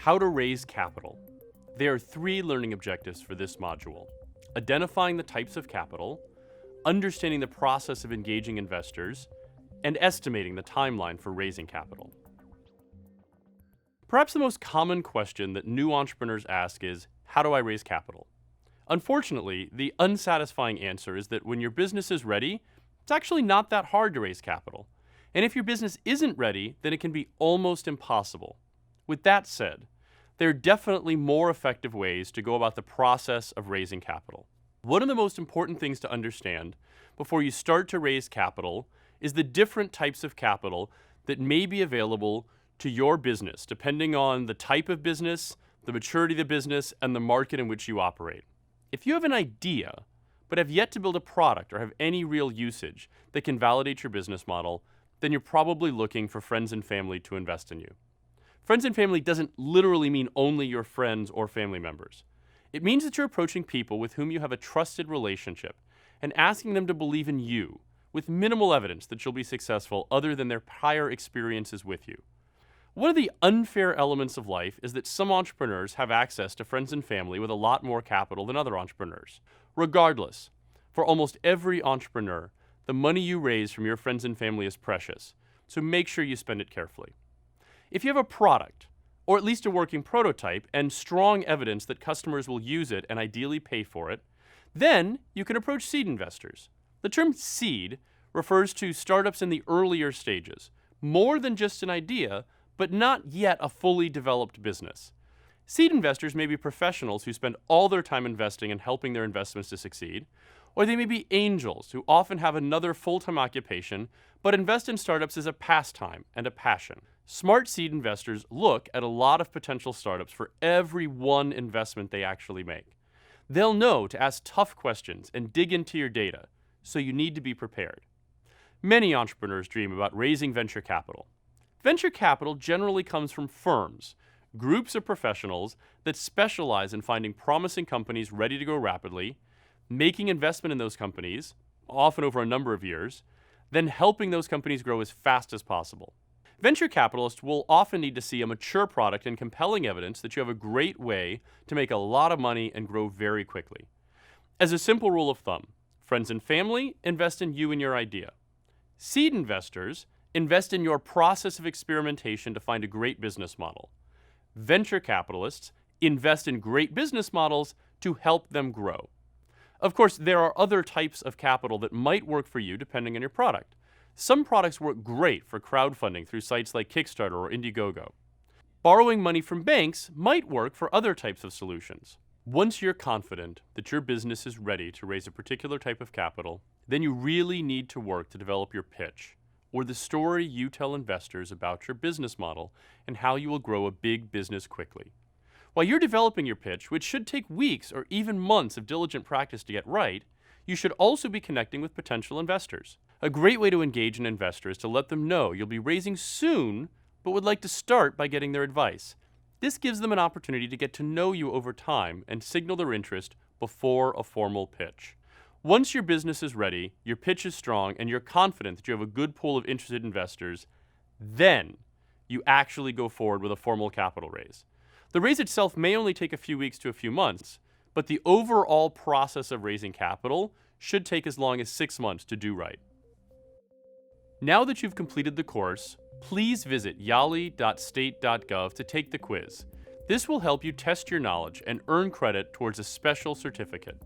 How to raise capital. There are 3 learning objectives for this module: identifying the types of capital, understanding the process of engaging investors, and estimating the timeline for raising capital. Perhaps the most common question that new entrepreneurs ask is, how do I raise capital? Unfortunately, the unsatisfying answer is that when your business is ready, it's actually not that hard to raise capital. And if your business isn't ready, then it can be almost impossible. With that said, there are definitely more effective ways to go about the process of raising capital. One of the most important things to understand before you start to raise capital is the different types of capital that may be available to your business, depending on the type of business, the maturity of the business, and the market in which you operate. If you have an idea, but have yet to build a product or have any real usage that can validate your business model, then you're probably looking for friends and family to invest in you. Friends and family doesn't literally mean only your friends or family members. It means that you're approaching people with whom you have a trusted relationship and asking them to believe in you with minimal evidence that you'll be successful other than their prior experiences with you. One of the unfair elements of life is that some entrepreneurs have access to friends and family with a lot more capital than other entrepreneurs. Regardless, for almost every entrepreneur, the money you raise from your friends and family is precious, so make sure you spend it carefully. If you have a product, or at least a working prototype, and strong evidence that customers will use it and ideally pay for it, then you can approach seed investors. The term seed refers to startups in the earlier stages, more than just an idea, but not yet a fully developed business. Seed investors may be professionals who spend all their time investing and helping their investments to succeed, or they may be angels who often have another full-time occupation but invest in startups as a pastime and a passion. Smart seed investors look at a lot of potential startups for every one investment they actually make. They'll know to ask tough questions and dig into your data, so you need to be prepared. Many entrepreneurs dream about raising venture capital. Venture capital generally comes from firms, groups of professionals that specialize in finding promising companies ready to grow rapidly, making investment in those companies, often over a number of years, then helping those companies grow as fast as possible. Venture capitalists will often need to see a mature product and compelling evidence that you have a great way to make a lot of money and grow very quickly. As a simple rule of thumb, friends and family invest in you and your idea. Seed investors invest in your process of experimentation to find a great business model. Venture capitalists invest in great business models to help them grow. Of course, there are other types of capital that might work for you depending on your product. Some products work great for crowdfunding through sites like Kickstarter or Indiegogo. Borrowing money from banks might work for other types of solutions. Once you're confident that your business is ready to raise a particular type of capital, then you really need to work to develop your pitch, or the story you tell investors about your business model and how you will grow a big business quickly. While you're developing your pitch, which should take weeks or even months of diligent practice to get right, you should also be connecting with potential investors. A great way to engage an investor is to let them know you'll be raising soon, but would like to start by getting their advice. This gives them an opportunity to get to know you over time and signal their interest before a formal pitch. Once your business is ready, your pitch is strong, and you're confident that you have a good pool of interested investors, then you actually go forward with a formal capital raise. The raise itself may only take a few weeks to a few months, but the overall process of raising capital should take as long as 6 months to do right. Now that you've completed the course, please visit yali.state.gov to take the quiz. This will help you test your knowledge and earn credit towards a special certificate.